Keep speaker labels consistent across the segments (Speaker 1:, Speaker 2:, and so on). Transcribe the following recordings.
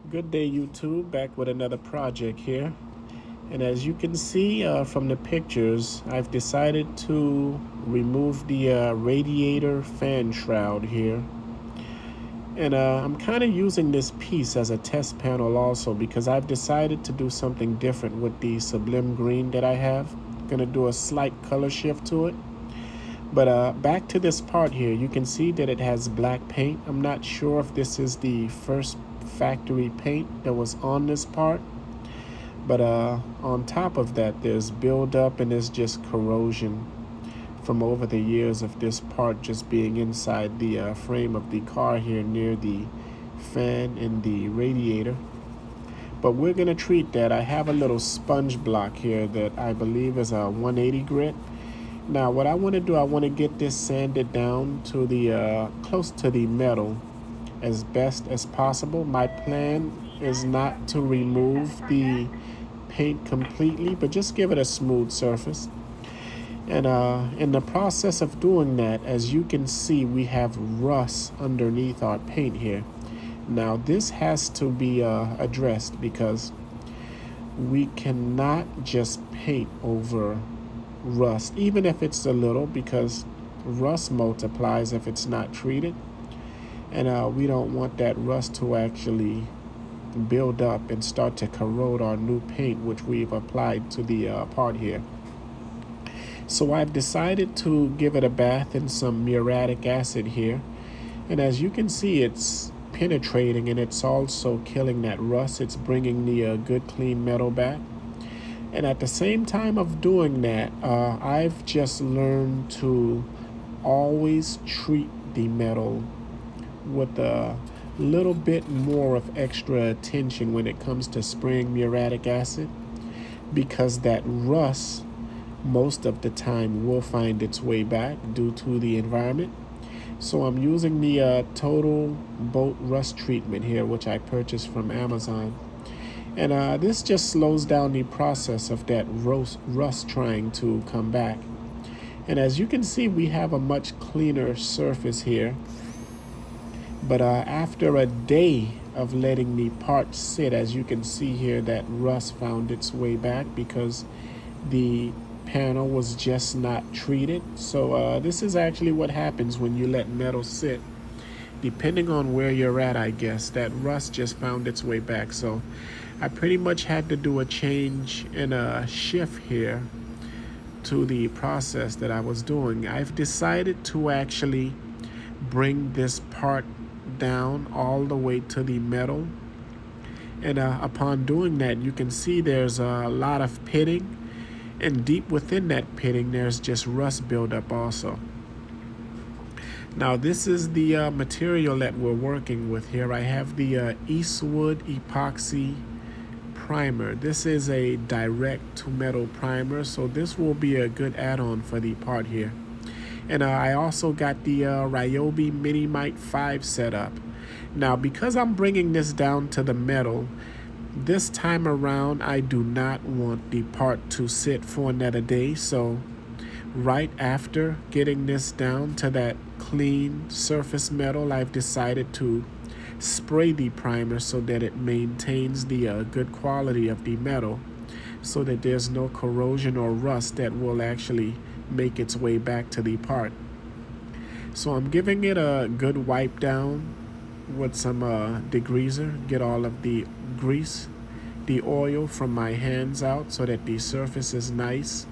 Speaker 1: Good day, YouTube. Back with another project here. And as you can see from the pictures, I've decided to remove the radiator fan shroud here. And I'm kind of using this piece as a test panel also because I've decided to do something different with the sublime green that I have. Going to do a slight color shift to it. But back to this part here, you can see that it has black paint. I'm not sure if this is the first factory paint that was on this part. But on top of that, there's buildup and there's just corrosion from over the years of this part just being inside the frame of the car here near the fan and the radiator. But we're going to treat that. I have a little sponge block here that I believe is a 180 grit. Now what I want to do, I want to get this sanded down to the close to the metal as best as possible. My plan is not to remove the paint completely, but just give it a smooth surface. And in the process of doing that, as you can see, we have rust underneath our paint here. Now this has to be addressed because we cannot just paint over rust, even if it's a little, because rust multiplies if it's not treated. And we don't want that rust to actually build up and start to corrode our new paint, which we've applied to the part here. So I've decided to give it a bath in some muriatic acid here. And as you can see, it's penetrating and it's also killing that rust. It's bringing the good clean metal back. And at the same time of doing that, I've just learned to always treat the metal with a little bit more of extra attention when it comes to spraying muriatic acid, because that rust most of the time will find its way back due to the environment. So I'm using the Total Boat Rust Treatment here, which I purchased from Amazon. And this just slows down the process of that rust trying to come back. And as you can see, we have a much cleaner surface here. But after a day of letting the part sit, as you can see here, that rust found its way back because the panel was just not treated. So this is actually what happens when you let metal sit. Depending on where you're at, I guess, that rust just found its way back. So I pretty much had to do a change and a shift here to the process that I was doing. I've decided to actually bring this part down all the way to the metal. And upon doing that, you can see there's a lot of pitting. And deep within that pitting, there's just rust buildup also. Now this is the material that we're working with here. I have the Eastwood epoxy primer. This is a direct to metal primer, so this will be a good add-on for the part here. And I also got the Ryobi Minimite 5 set up. Now because I'm bringing this down to the metal, this time around I do not want the part to sit for another day. So right after getting this down to that clean surface metal, I've decided to spray the primer so that it maintains the good quality of the metal, so that there's no corrosion or rust that will actually make its way back to the part. So I'm giving it a good wipe down with some degreaser, get all of the grease, the oil from my hands out so that the surface is nice,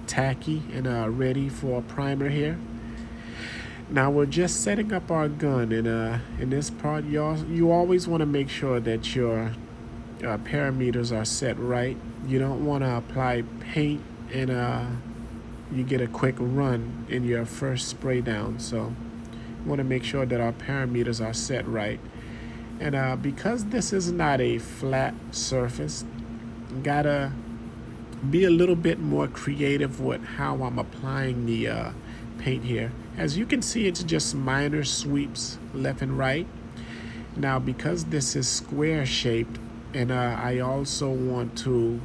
Speaker 1: tacky, and ready for a primer here. Now we're just setting up our gun, and in this part, you always want to make sure that your parameters are set right. You don't want to apply paint and you get a quick run in your first spray down. So you want to make sure that our parameters are set right. And because this is not a flat surface, gotta be a little bit more creative with how I'm applying the paint here. As you can see, it's just minor sweeps left and right. Now because this is square shaped, and I also want to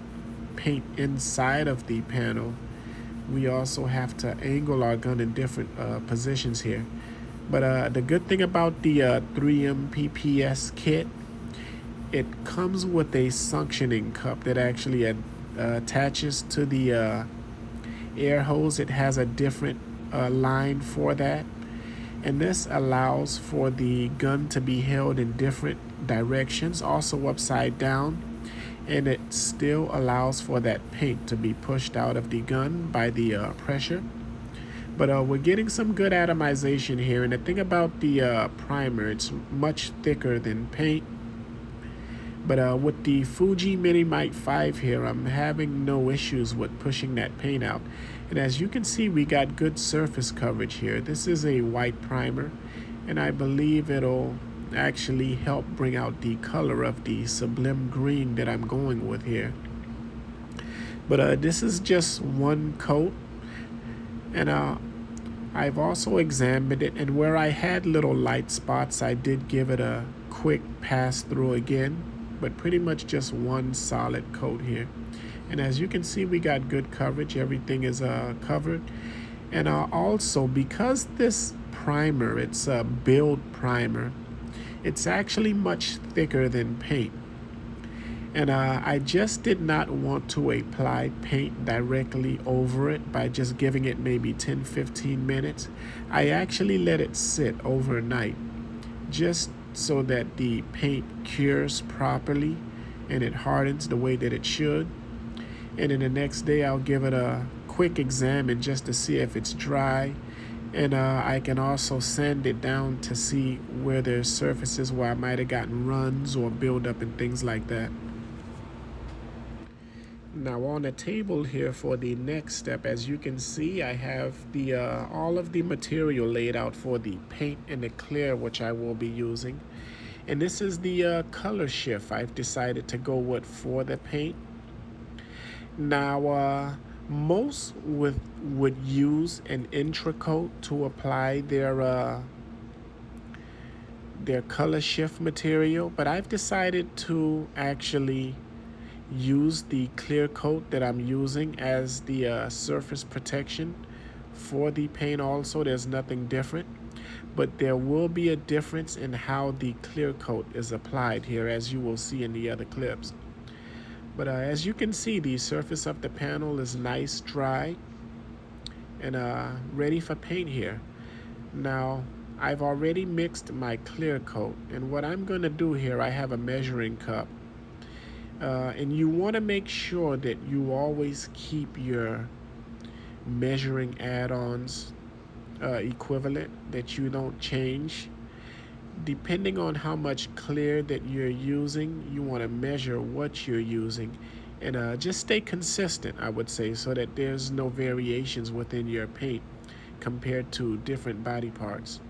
Speaker 1: paint inside of the panel, we also have to angle our gun in different positions here. But the good thing about the 3M PPS kit it comes with a suctioning cup that actually attaches to the air hose. It has a different line for that, and this allows for the gun to be held in different directions, also upside down, and it still allows for that paint to be pushed out of the gun by the pressure. But we're getting some good atomization here, and the thing about the primer, it's much thicker than paint. But with the Fuji Minimite 5 here, I'm having no issues with pushing that paint out. And as you can see, we got good surface coverage here. This is a white primer, and I believe it'll actually help bring out the color of the sublime green that I'm going with here. But this is just one coat, and I've also examined it, and where I had little light spots, I did give it a quick pass through again, but pretty much just one solid coat here. And as you can see, we got good coverage. Everything is covered. And also, because this primer, it's a build primer, it's actually much thicker than paint. And I just did not want to apply paint directly over it by just giving it maybe 10-15 minutes. I actually let it sit overnight just so that the paint cures properly and it hardens the way that it should. And then the next day I'll give it a quick exam and just to see if it's dry. And I can also sand it down to see where there's surfaces where I might have gotten runs or buildup and things like that. Now on the table here for the next step, as you can see, I have the all of the material laid out for the paint and the clear, which I will be using. And this is the color shift I've decided to go with for the paint. Now, most would use an intracoat to apply their color shift material, but I've decided to actually use the clear coat that I'm using as the surface protection for the paint. Also, there's nothing different, but there will be a difference in how the clear coat is applied here, as you will see in the other clips. But as you can see, the surface of the panel is nice, dry, and ready for paint here. Now, I've already mixed my clear coat, and what I'm going to do here, I have a measuring cup. And you want to make sure that you always keep your measuring add-ons equivalent, that you don't change. Depending on how much clear that you're using, you want to measure what you're using. And just stay consistent, I would say, so that there's no variations within your paint compared to different body parts.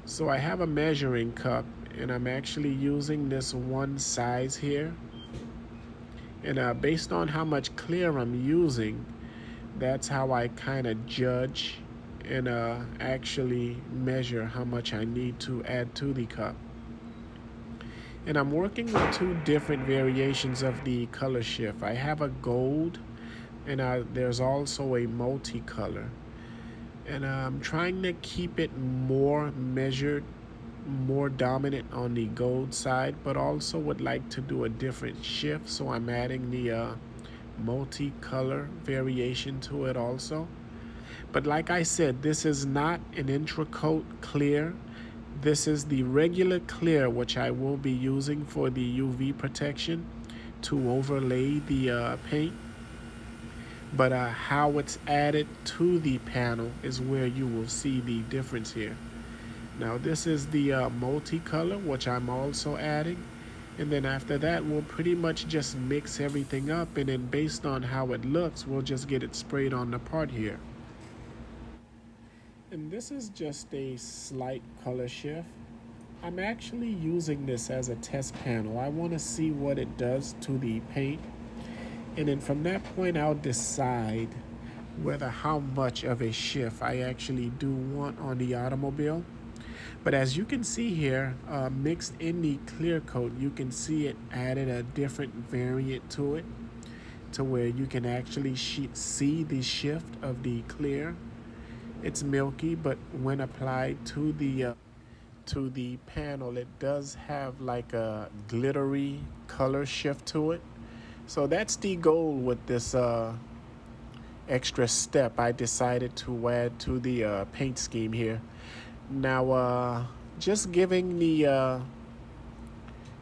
Speaker 1: So I have a measuring cup, and I'm actually using this one size here. And based on how much clear I'm using, that's how I kind of judge and actually measure how much I need to add to the cup. And I'm working with two different variations of the color shift. I have a gold, and there's also a multicolor. And I'm trying to keep it more measured, more dominant on the gold side, but also would like to do a different shift, so I'm adding the multicolor variation to it also. But like I said, this is not an intracoat clear. This is the regular clear, which I will be using for the UV protection to overlay the paint. But how it's added to the panel is where you will see the difference here. Now this is the multicolor, which I'm also adding. And then after that, we'll pretty much just mix everything up, and then based on how it looks, we'll just get it sprayed on the part here. And this is just a slight color shift. I'm actually using this as a test panel. I want to see what it does to the paint. And then from that point, I'll decide whether how much of a shift I actually do want on the automobile. But as you can see here, mixed in the clear coat, you can see it added a different variant to it, to where you can actually see the shift of the clear. It's milky, but when applied to to the panel, it does have like a glittery color shift to it. So that's the goal with this extra step I decided to add to the paint scheme here. Now, just giving the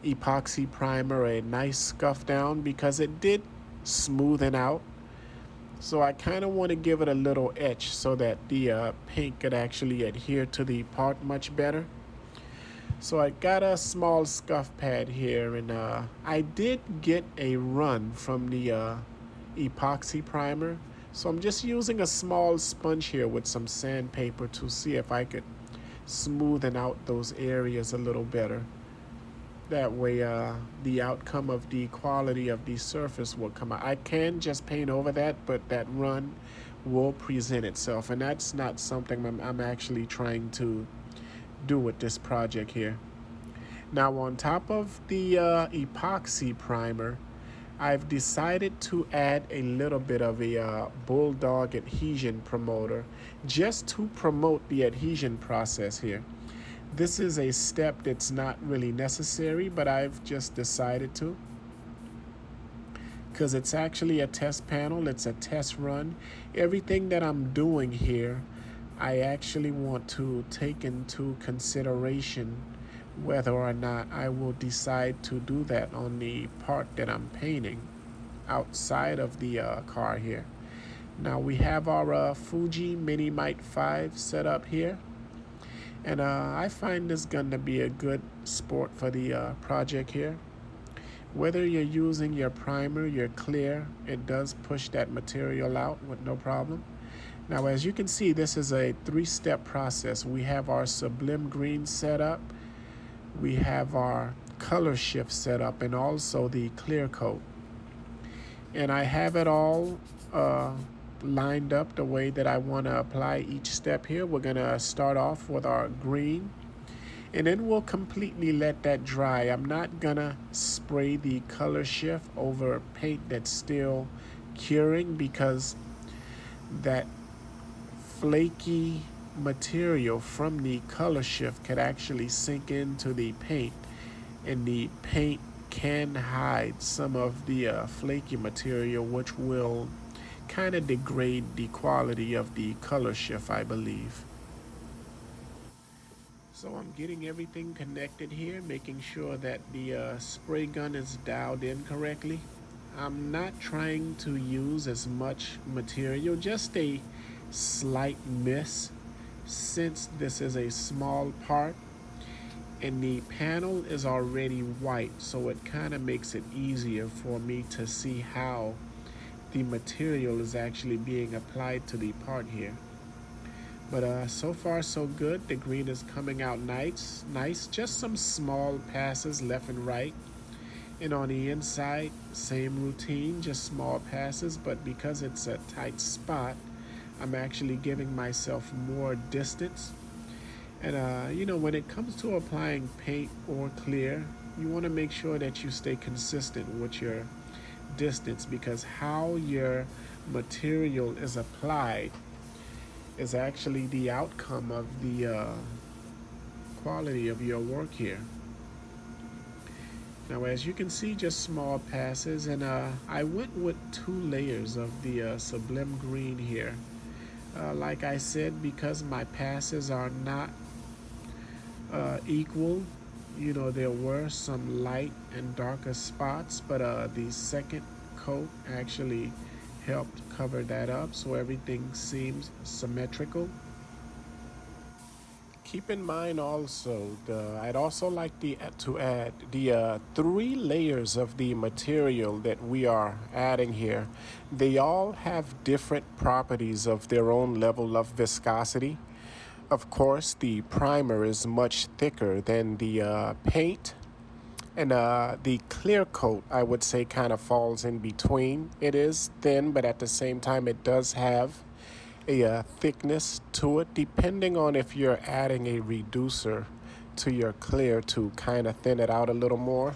Speaker 1: epoxy primer a nice scuff down because it did smoothen out. So I kind of want to give it a little etch so that the paint could actually adhere to the part much better. So I got a small scuff pad here, and I did get a run from the epoxy primer. So I'm just using a small sponge here with some sandpaper to see if I could smoothen out those areas a little better. That way the outcome of the quality of the surface will come out. I can just paint over that, but that run will present itself, and that's not something I'm actually trying to do with this project here. Now, on top of the epoxy primer, I've decided to add a little bit of a bulldog adhesion promoter just to promote the adhesion process here. This is a step that's not really necessary, but I've just decided to, because it's actually a test panel, it's a test run. Everything that I'm doing here, I actually want to take into consideration whether or not I will decide to do that on the part that I'm painting outside of the car here. Now we have our Fuji Minimite 5 set up here, and I find this gun to be a good sport for the project here. Whether you're using your primer, your clear, it does push that material out with no problem. Now, as you can see, this is a 3-step process. We have our sublime green set up, we have our color shift set up, and also the clear coat. And I have it all lined up the way that I want to apply each step here. We're going to start off with our green, and then we'll completely let that dry. I'm not going to spray the color shift over paint that's still curing, because that flaky material from the color shift could actually sink into the paint, and the paint can hide some of the flaky material, which will kind of degrade the quality of the color shift, I believe. So I'm getting everything connected here, making sure that the spray gun is dialed in correctly. I'm not trying to use as much material, just a slight miss, since this is a small part and the panel is already white, so it kind of makes it easier for me to see how the material is actually being applied to the part here. But so far so good. The green is coming out nice. Just some small passes left and right. And on the inside, same routine, just small passes. But because it's a tight spot, I'm actually giving myself more distance. And when it comes to applying paint or clear, you want to make sure that you stay consistent with your distance, because how your material is applied is actually the outcome of the quality of your work here. Now, as you can see, just small passes, and I went with 2 layers of the sublime green here. Like I said, because my passes are not equal, there were some light and darker spots, but the second coat actually helped cover that up, so everything seems symmetrical. Keep in mind also, I'd also like to add the 3 layers of the material that we are adding here. They all have different properties of their own level of viscosity. Of course, the primer is much thicker than the paint, and the clear coat, I would say, kind of falls in between. It is thin, but at the same time, it does have a thickness to it, depending on if you're adding a reducer to your clear to kind of thin it out a little more.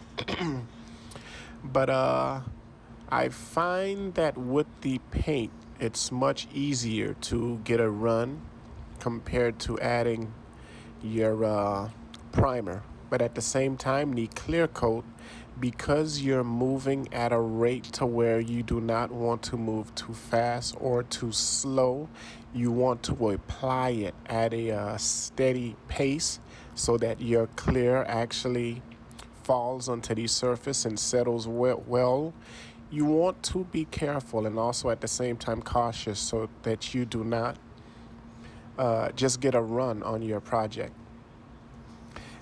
Speaker 1: But I find that with the paint, it's much easier to get a run compared to adding your primer. But at the same time, the clear coat, because you're moving at a rate to where you do not want to move too fast or too slow, you want to apply it at a steady pace so that your clear actually falls onto the surface and settles well. You want to be careful and also at the same time cautious so that you do not just get a run on your project.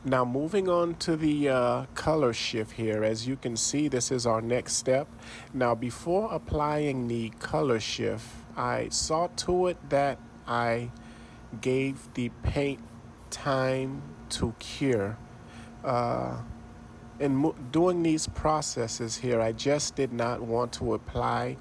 Speaker 1: Now moving on to the color shift here, as you can see, this is our next step. Now before applying the color shift, I saw to it that I gave the paint time to cure. In doing these processes here, I just did not want to apply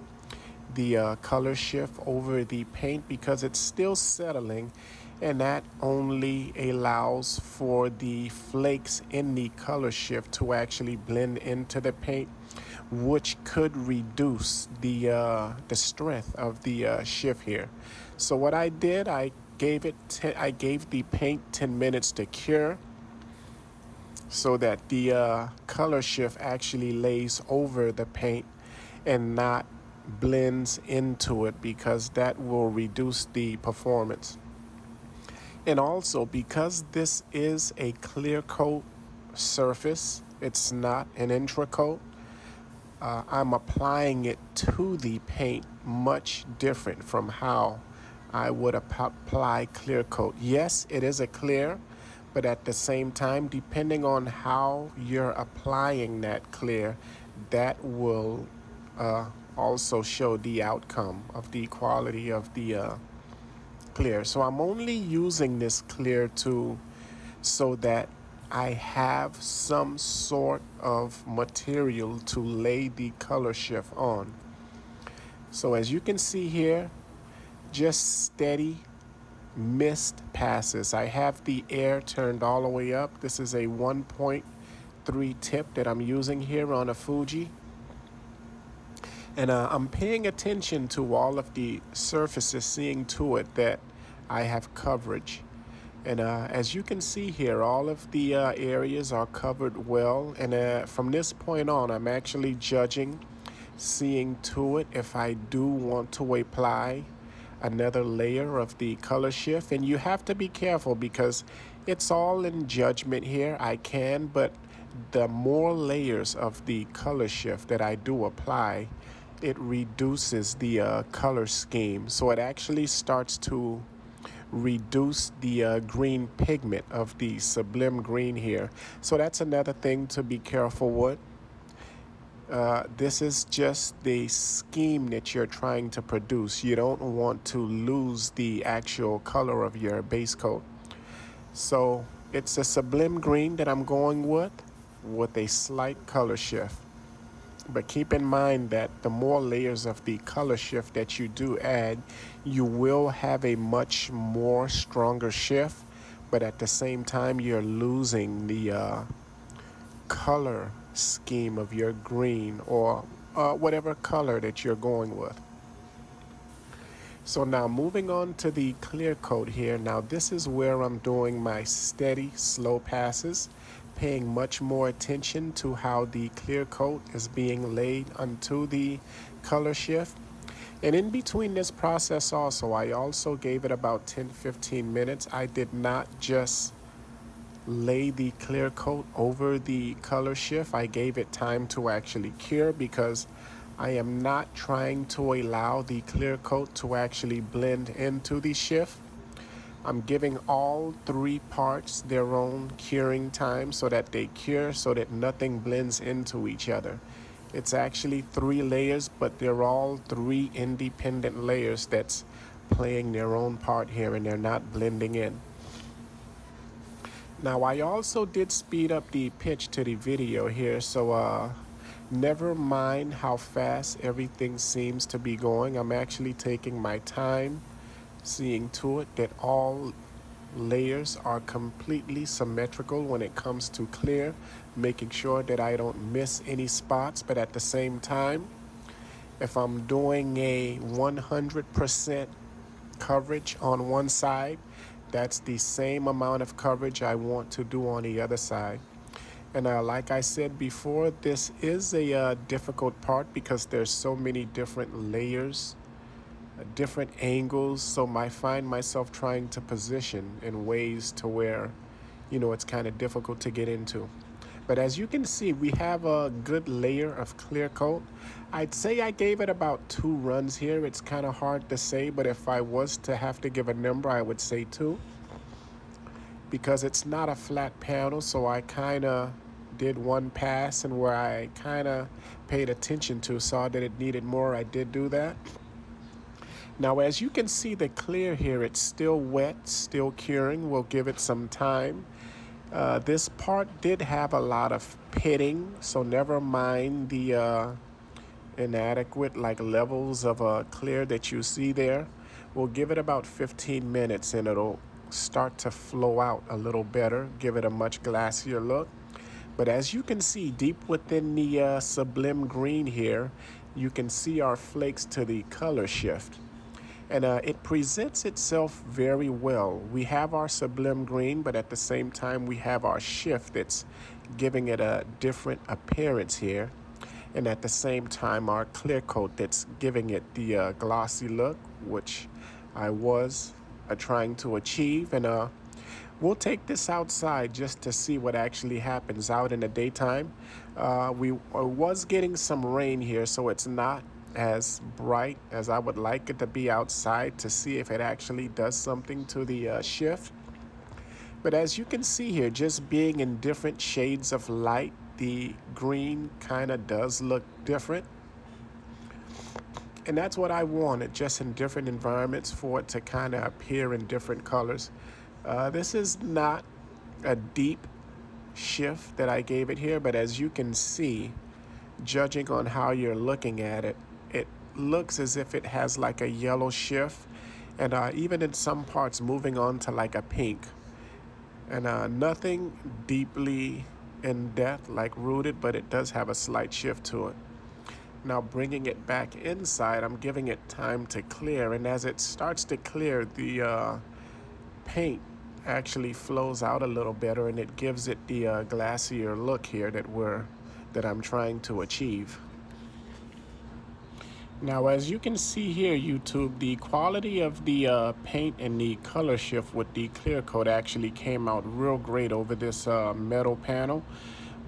Speaker 1: the color shift over the paint because it's still settling, and that only allows for the flakes in the color shift to actually blend into the paint, which could reduce the strength of the shift here. So what I did, I gave the paint 10 minutes to cure so that the color shift actually lays over the paint and not blends into it, because that will reduce the performance. And also, because this is a clear coat surface, it's not an intra coat, I'm applying it to the paint much different from how I would apply clear coat. Yes, it is a clear, but at the same time, depending on how you're applying that clear, that will also show the outcome of the quality of the clear. So I'm only using this clear so that I have some sort of material to lay the color shift on. So as you can see here, just steady mist passes. I have the air turned all the way up. This is a 1.3 tip that I'm using here on a Fuji. And I'm paying attention to all of the surfaces, seeing to it that I have coverage. And as you can see here, all of the areas are covered well. And from this point on, I'm actually judging, seeing to it if I do want to apply another layer of the color shift. And you have to be careful because it's all in judgment here. I can, but the more layers of the color shift that I do apply, it reduces the color scheme. So it actually starts to reduce the green pigment of the sublime green here. So that's another thing to be careful with. This is just the scheme that you're trying to produce. You don't want to lose the actual color of your base coat. So it's a sublime green that I'm going with a slight color shift. But keep in mind that the more layers of the color shift that you do add, you will have a much more stronger shift, but at the same time, you're losing the color scheme of your green or whatever color that you're going with. So now moving on to the clear coat here. Now this is where I'm doing my steady, slow passes, paying much more attention to how the clear coat is being laid onto the color shift. And in between this process also, I also gave it about 10-15 minutes. I did not just lay the clear coat over the color shift. I gave it time to actually cure because I am not trying to allow the clear coat to actually blend into the shift. I'm giving all three parts their own curing time so that they cure, so that nothing blends into each other. It's actually 3 layers, but they're all 3 independent layers that's playing their own part here, and they're not blending in. Now, I also did speed up the pitch to the video here, so never mind how fast everything seems to be going. I'm actually taking my time, seeing to it that all layers are completely symmetrical when it comes to clear, making sure that I don't miss any spots. But at the same time, if I'm doing a 100% coverage on one side, That's the same amount of coverage I want to do on the other side. And like I said before, this is a difficult part because there's so many different layers, different angles. So I find myself trying to position in ways to where, it's kind of difficult to get into. But as you can see, we have a good layer of clear coat. I'd say I gave it about 2 runs here. It's kind of hard to say, but if I was to have to give a number, I would say 2. Because it's not a flat panel, so I kind of did one pass, and where I kind of paid attention to, saw that it needed more, I did do that. Now, as you can see, the clear here, it's still wet, still curing. We'll give it some time. This part did have a lot of pitting, so never mind the inadequate levels of clear that you see there. We'll give it about 15 minutes and it'll start to flow out a little better, give it a much glassier look. But as you can see, deep within the sublime green here, you can see our flakes to the color shift. And it presents itself very well. We have our sublime green, but at the same time, we have our shift that's giving it a different appearance here. And at the same time, our clear coat that's giving it the glossy look, which I was trying to achieve. And we'll take this outside just to see what actually happens out in the daytime. We was getting some rain here, so it's not as bright as I would like it to be outside to see if it actually does something to the shift. But as you can see here, just being in different shades of light, the green kind of does look different. And that's what I wanted, just in different environments for it to kind of appear in different colors. This is not a deep shift that I gave it here, but as you can see, judging on how you're looking at it, it looks as if it has like a yellow shift, and even in some parts moving on to like a pink. And nothing deeply in depth like rooted, but it does have a slight shift to it. Now bringing it back inside, I'm giving it time to clear, and as it starts to clear, the paint actually flows out a little better, and it gives it the glassier look here that I'm trying to achieve. Now, as you can see here, YouTube, the quality of the paint and the color shift with the clear coat actually came out real great over this metal panel.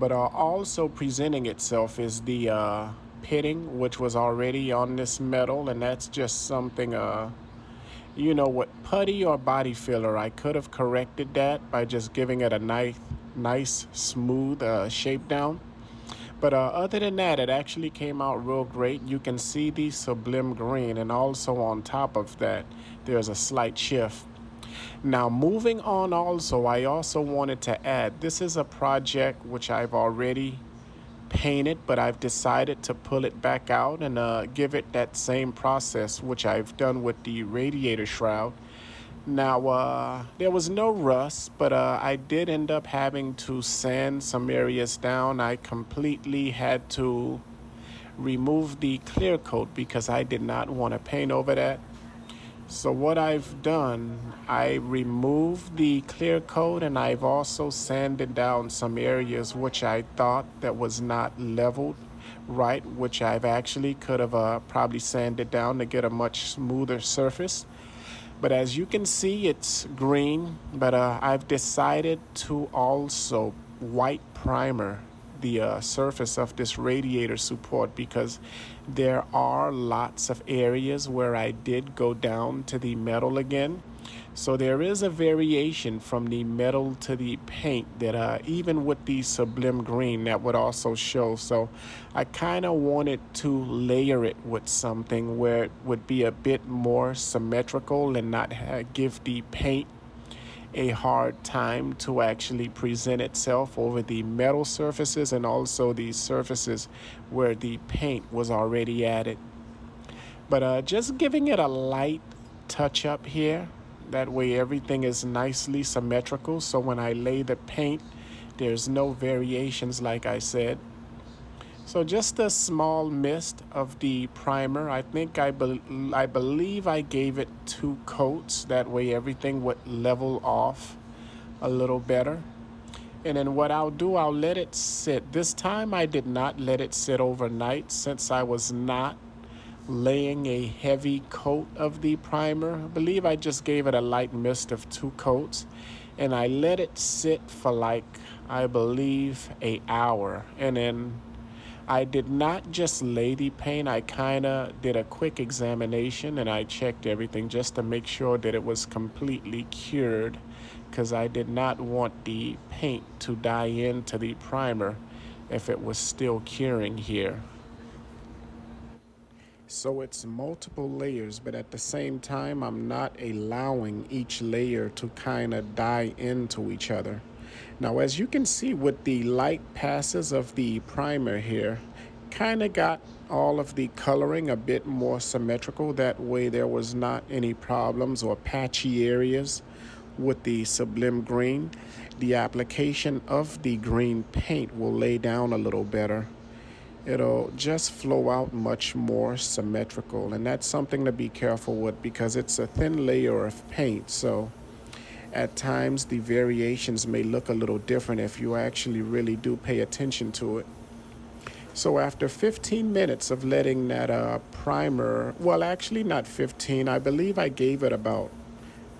Speaker 1: But also presenting itself is the pitting, which was already on this metal, and that's just something, with putty or body filler, I could have corrected that by just giving it a nice smooth shape down. But other than that, it actually came out real great. You can see the sublime green, and also on top of that, there's a slight shift. Now, moving on also, I also wanted to add, this is a project which I've already painted, but I've decided to pull it back out and give it that same process, which I've done with the radiator shroud. Now, there was no rust, but I did end up having to sand some areas down. I completely had to remove the clear coat because I did not want to paint over that. So what I've done, I removed the clear coat, and I've also sanded down some areas which I thought that was not leveled right, which I've actually could have probably sanded down to get a much smoother surface. But as you can see, it's green, but I've decided to also white primer the surface of this radiator support, because there are lots of areas where I did go down to the metal again. So there is a variation from the metal to the paint that even with the sublime green, that would also show. So I kind of wanted to layer it with something where it would be a bit more symmetrical and not give the paint a hard time to actually present itself over the metal surfaces and also the surfaces where the paint was already added. But just giving it a light touch up here. That way everything is nicely symmetrical. So when I lay the paint, there's no variations, like I said. So just a small mist of the primer. I think I believe I gave it 2 coats. That way everything would level off a little better. And then what I'll do, I'll let it sit. This time I did not let it sit overnight since I was not laying a heavy coat of the primer. I believe I just gave it a light mist of 2 coats. And I let it sit for like, I believe, an hour. And then I did not just lay the paint. I kind of did a quick examination and I checked everything just to make sure that it was completely cured, because I did not want the paint to dye into the primer if it was still curing here. So it's multiple layers, but at the same time, I'm not allowing each layer to kind of dye into each other. Now, as you can see with the light passes of the primer here, kind of got all of the coloring a bit more symmetrical. That way there was not any problems or patchy areas with the Sublime Green. The application of the green paint will lay down a little better. It'll just flow out much more symmetrical, and that's something to be careful with because it's a thin layer of paint. So at times the variations may look a little different if you actually really do pay attention to it. So after 15 minutes of letting that primer, well, actually not 15, I believe I gave it about,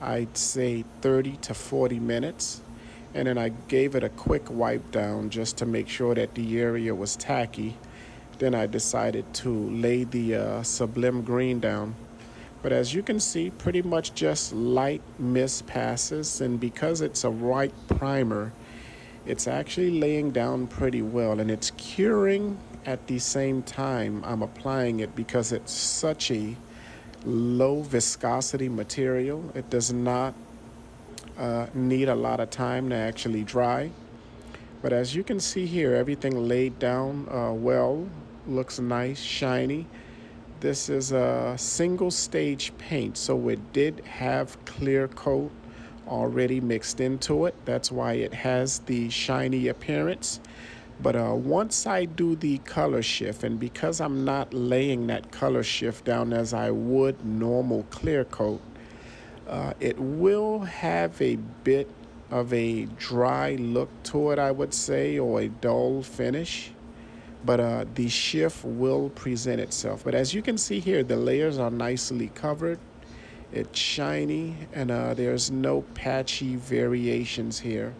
Speaker 1: I'd say 30 to 40 minutes. And then I gave it a quick wipe down just to make sure that the area was tacky. Then I decided to lay the Sublime Green down. But as you can see, pretty much just light mist passes. And because it's a white primer, it's actually laying down pretty well. And it's curing at the same time I'm applying it because it's such a low viscosity material. It does not need a lot of time to actually dry. But as you can see here, everything laid down well, looks nice, shiny. This is a single stage paint, so it did have clear coat already mixed into it. That's why it has the shiny appearance. But once I do the color shift, and because I'm not laying that color shift down as I would normal clear coat, it will have a bit of a dry look to it, I would say, or a dull finish. But the shift will present itself. But as you can see here, the layers are nicely covered. It's shiny, and there's no patchy variations here.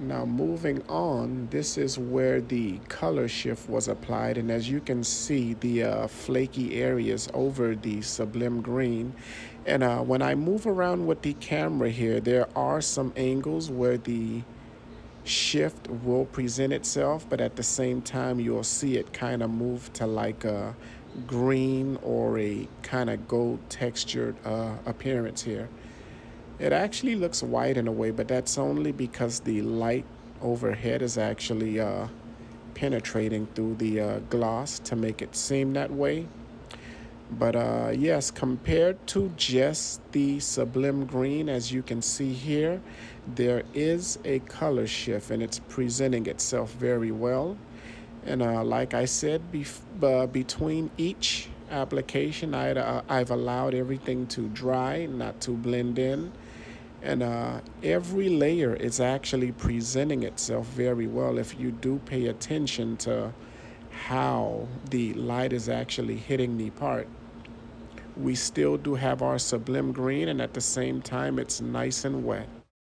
Speaker 1: Now moving on, this is where the color shift was applied, and as you can see, the flaky areas over the Sublime Green. And when I move around with the camera here, there are some angles where the shift will present itself, but at the same time you'll see it kind of move to like a green or a kind of gold textured appearance here. It actually looks white in a way, but that's only because the light overhead is actually penetrating through the gloss to make it seem that way. But yes, compared to just the Sublime Green, as you can see here, there is a color shift and it's presenting itself very well. And like I said, between each application, I've allowed everything to dry, not to blend in. And every layer is actually presenting itself very well if you do pay attention to how the light is actually hitting the part. We still do have our Sublime Green, and at the same time, it's nice and wet.